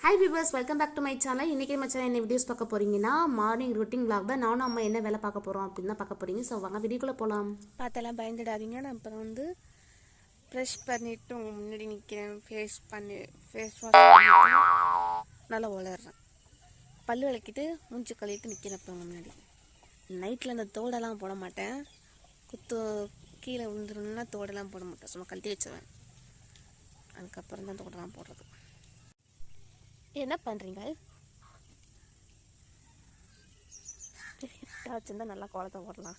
Hi viewers, welcome back to my channel. இன்றைக்கி நம்ம channel என்ன வீடியோஸ் பார்க்க போகிறீங்கன்னா, மார்னிங் ரொட்டீன் விளாக் தான். நானும் அம்மா என்ன வேலை பார்க்க போகிறோம் அப்படின்னு தான் பார்க்க போகிறீங்க. ஸோ வாங்க வீடியோக்குள்ளே போகலாம். பார்த்தெல்லாம் பயந்துடாதீங்க. நான் இப்போ ப்ரெஷ் பண்ணிவிட்டு உங்கள் முன்னாடி நிற்கிறேன். ஃபேஸ் வாஷ் பண்ணிவிட்டு நல்லா உளர்றேன். பல் விளக்கிட்டு மூஞ்சி கழுவிட்டு நிற்கிறேன். இப்போ உங்கள் முன்னாடி நைட்டில் அந்த தோடெல்லாம் போட மாட்டேன். கீழே விழுந்துருன்னா தோடெல்லாம் போட மாட்டேன். சும்மா கழட்டி வச்சுருவேன். அதுக்கப்புறம் தான் தோடெல்லாம் போடுறது. என்ன பண்ணுறீங்க? வச்சுருந்தா நல்லா கோலத்தை போடலாம்.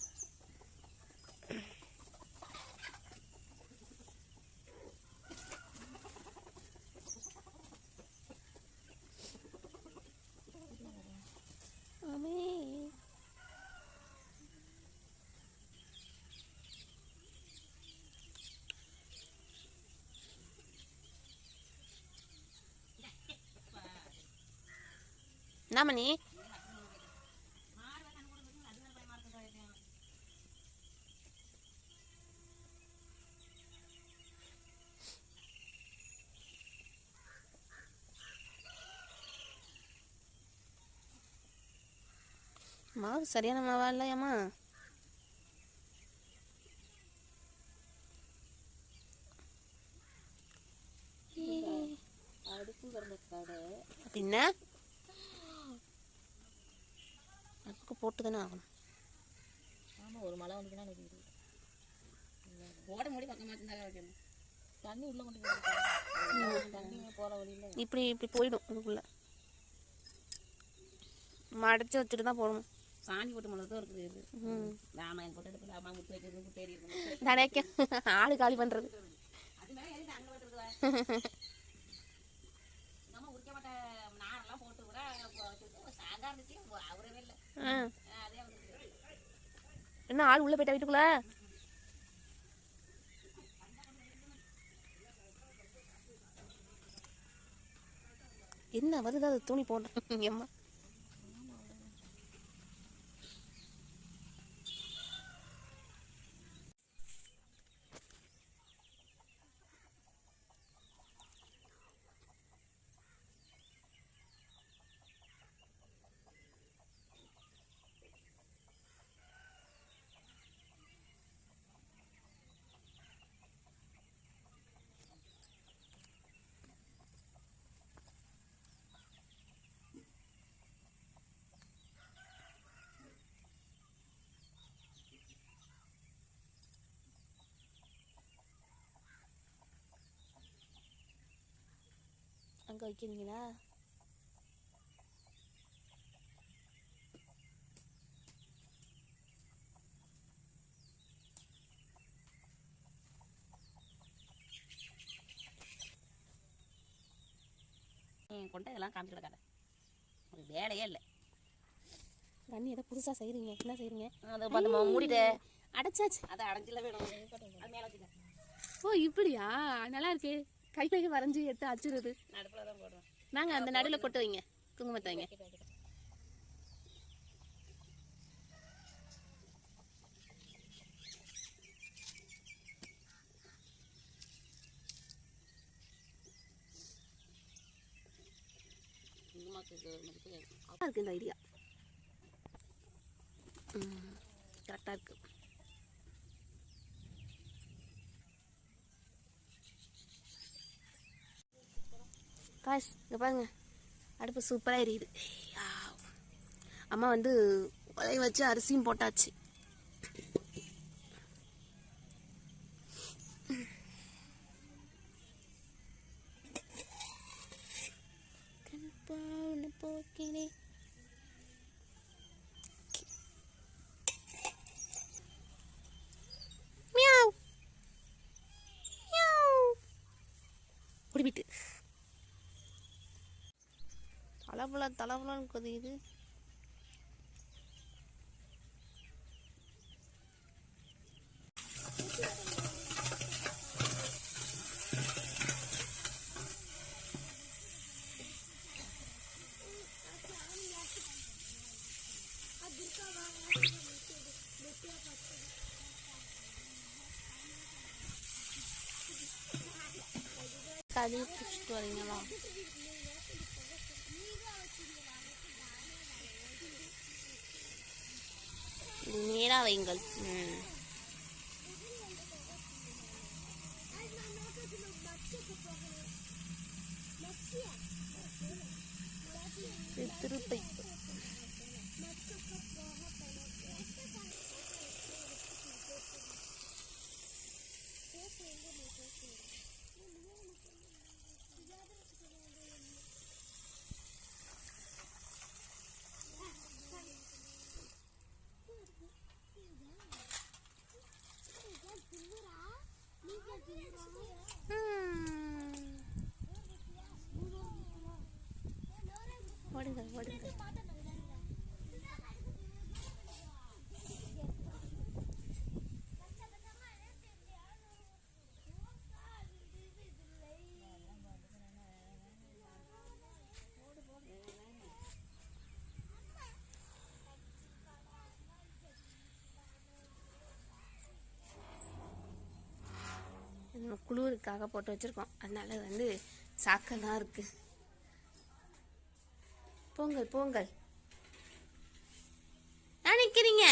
என்ன மணி? மாவு சரியான மாவா இல்லையாம்மா? பின்ன அதுக்கு போட்டு தானே ஆகணும். ஆமாம், ஒரு மழை வந்துச்சுன்னா ஓட முடி பக்கமாக இருந்தாலும் வைக்கணும். தண்ணி உள்ளே கொண்டு போய் தண்ணி போகிற வழியில் இப்படி போயிடும். அதுக்குள்ளே மடைச்சி வச்சுட்டு தான் போடணும். சாணி போட்டு மழை தான் இருக்குது. இது ராமாயணம் போட்டு எடுத்து ராமாயணம் முட்டு வைக்கிறது முட்டை ஏறி நினைக்க ஆடு காலி பண்ணுறது. அது மேலே எழுதி அங்கே போட்டுருக்குவேன். நம்ம உரிக்க மாட்ட நாரெல்லாம் போட்டு கூட சாங்கா இருந்துச்சு. அவரவே இல்லை. அதே என்ன ஆள் உள்ளே போயிட்டா வீட்டுக்குள்ள? என்ன வருது? அது துணி போடுறேன். எம்மா அங்கே வைக்கிறீங்களா? கொண்டு இதெல்லாம் காமிச்சு கிடக்காத. ஒரு வேலையே இல்லை. தண்ணி ஏதோ புதுசாக செய்கிறீங்க. என்ன செய்கிறீங்க? அதை பார்த்து மூடிட்டு அடைச்சாச்சு. அதை அடைஞ்சில வேணும். அது மேலே வச்சுக்க. ஓ இப்படியா? நல்லா இருக்கு. கை வரைஞ்சி எடுத்து அச்சுறது. நடுப்பில் தான் போடுறோம். நாங்கள் அந்த நடுவில் கொட்டு வைங்க. குங்குமத்தை வைங்க. இருக்கு இந்த ஐடியா. கரெக்டாக இருக்கு. காய்ஸ் இங்கே பாருங்க, அடுப்பு சூப்பராக எரியுது. அம்மா உலைய வச்சு அரிசியும் போட்டாச்சு. போக்கிறேன். குடிபிட்டு தலபுலான்னு கொதிக்குது. கழுவி பிடிச்சிட்டு வரீங்களா? நேராக வைங்கள். திருப்பை ஓடுங்கள் ஓடுங்கள். நம்ம குளிருக்காக போட்டு வச்சிருக்கோம், அதனால வந்து சாக்கெல்லாம் இருக்கு. போங்கள் போங்கள், நினைக்கிறீங்க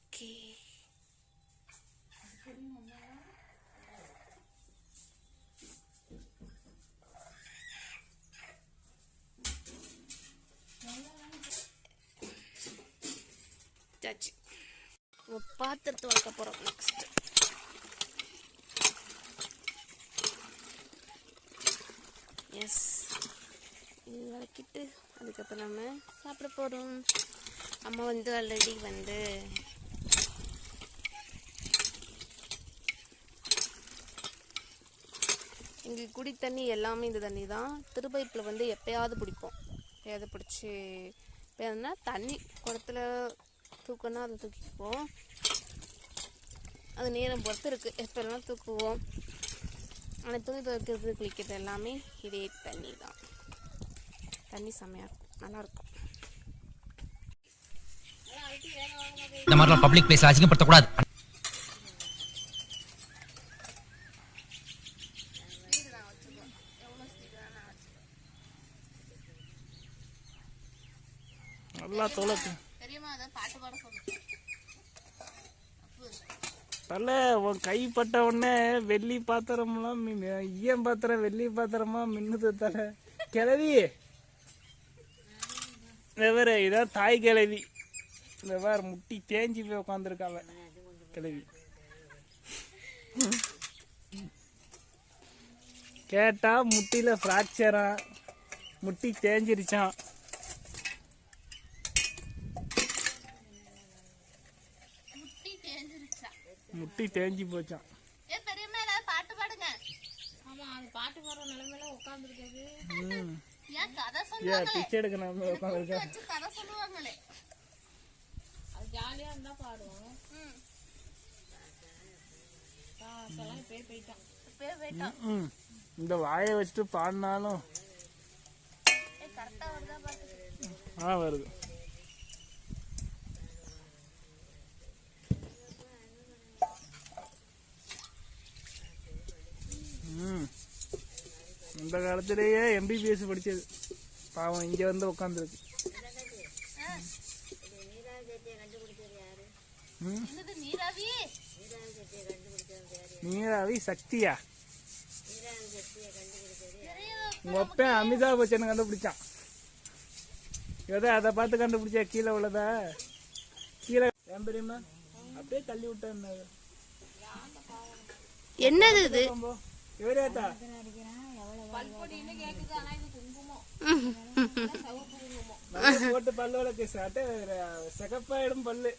ஓகே. பாத்திரத்தை வளர்க்க போறோம் நெக்ஸ்ட். எஸ், இது வளர்க்கிட்டு அதுக்கப்புறம் நம்ம சாப்பிட போறோம். அம்மா வந்து ஆல்ரெடி வந்து எங்களுக்கு குடி தண்ணி எல்லாமே இந்த தண்ணி தான். திருப்பைப்பில் வந்து எப்பயாவது பிடிப்போம், எப்பயாவது பிடிச்சி எப்பயாதுன்னா தண்ணி குடத்துல தூக்கணும், அதை தூக்கிக்குவோம். அது நேரம் பொறுத்து இருக்குது, எப்போல்லாம் தூக்குவோம். ஆனால் துணி துவைக்கிறது குளிக்கிறது எல்லாமே இதே தண்ணி தான். தண்ணி செம்மையாக இருக்கும், நல்லாயிருக்கும். இந்த மாதிரிலாம் பப்ளிக் பிளேஸ் அசிங்கப்படுத்தக்கூடாது. நல்லா தொலைக்கு தெரியுமா? அதை பாட்டு பாட சொல்லு. தலை உன் கை பட்ட உடனே வெள்ளி பாத்திரம்லாம் ஈயம் பாத்திரம் வெள்ளி பாத்திரமா மின்னுது தலை. கிளவி வேற இதான் தாய் கிளவி. இந்த வேற முட்டி தேஞ்சி போய் உட்காந்துருக்காங்க கிளவி. கேட்டா முட்டியில ஃப்ராக்சரா, முட்டி தேஞ்சிருச்சான். முட்டி தேஞ்சி போச்சான். ஏ பெரியம்மா, ஏதாவது பாட்டு பாடுங்க. ஆமா, அது பாட்டு பாடுற நிலைமையில உட்காந்துருக்காது. ஏன் கதை சொல்லுவாங்களே, பிச்சை எடுக்க நம்ம உட்காந்துருக்கேன். கதை சொல்லுவாங்களே, அது ஜாலியா இருந்தா பாடுவோம். போயிட்டான். இந்த வாயை வச்சுட்டு பாடினாலும் கரெக்டா வருதா பாட்டு? வருது. இந்த காலத்திலேயே MBBS படிச்சது பாவம் இங்க வந்து உட்காந்துருக்கு. நீராவி சக்தியா? உங்க அப்பன் அமிதாப் பச்சன் கண்டுபிடிச்சான். ஏதோ அதை பார்த்து கண்டுபிடிச்சா கீழே உள்ளதா? கீழே ஏன் தெரியுமா அப்படியே தள்ளி விட்டேன். என்னது இது? எவரேட்டா போட்டு பல்லு வளர்க்க சாட்ட சிகப்பாயிடும் பல்லு.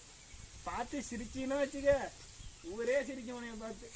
பார்த்து சிரிச்சின்னா வச்சுக்க, ஊரே சிரிக்கும் உனைய பார்த்து.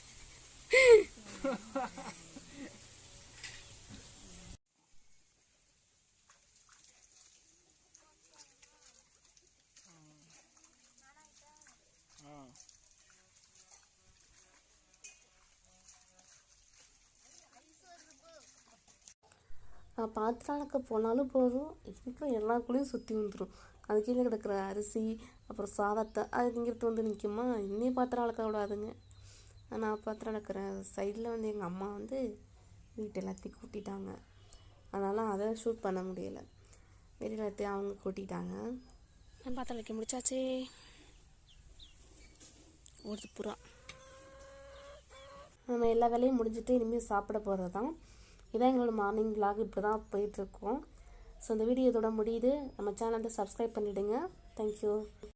பாத்திரம்க்கு போனாலும் போதும், இருக்கிற எல்லாருக்குள்ளேயும் சுற்றி வந்துடும். அது கீழே கிடக்கிற அரிசி அப்புறம் சாதத்தை அது திங்கிறது வந்து நிற்குமா. இன்னும் பாத்திரம் வளர்க்க விடாதுங்க. நான் பாத்திரம் வளர்க்குற சைடில் வந்து எங்கள் அம்மா வந்து வீட்டு எல்லாத்தையும் கூட்டிட்டாங்க, அதனால் அதை ஷூட் பண்ண முடியலை. வீட்டு எல்லாத்தையும் அவங்க கூட்டிட்டாங்க. நான் பாத்திரம் வைக்க முடிச்சாச்சே. ஒரு புறா. நம்ம எல்லா வேலையும் முடிஞ்சுட்டு இனிமேல் சாப்பிட போகிறது தான். இதான் எங்களோட மார்னிங் vlog. இப்படி தான் போயிட்டுருக்கோம். ஸோ இந்த வீடியோ இதோட முடியுது. நம்ம சேனலை சப்ஸ்கிரைப் பண்ணிவிடுங்க. தேங்க்யூ.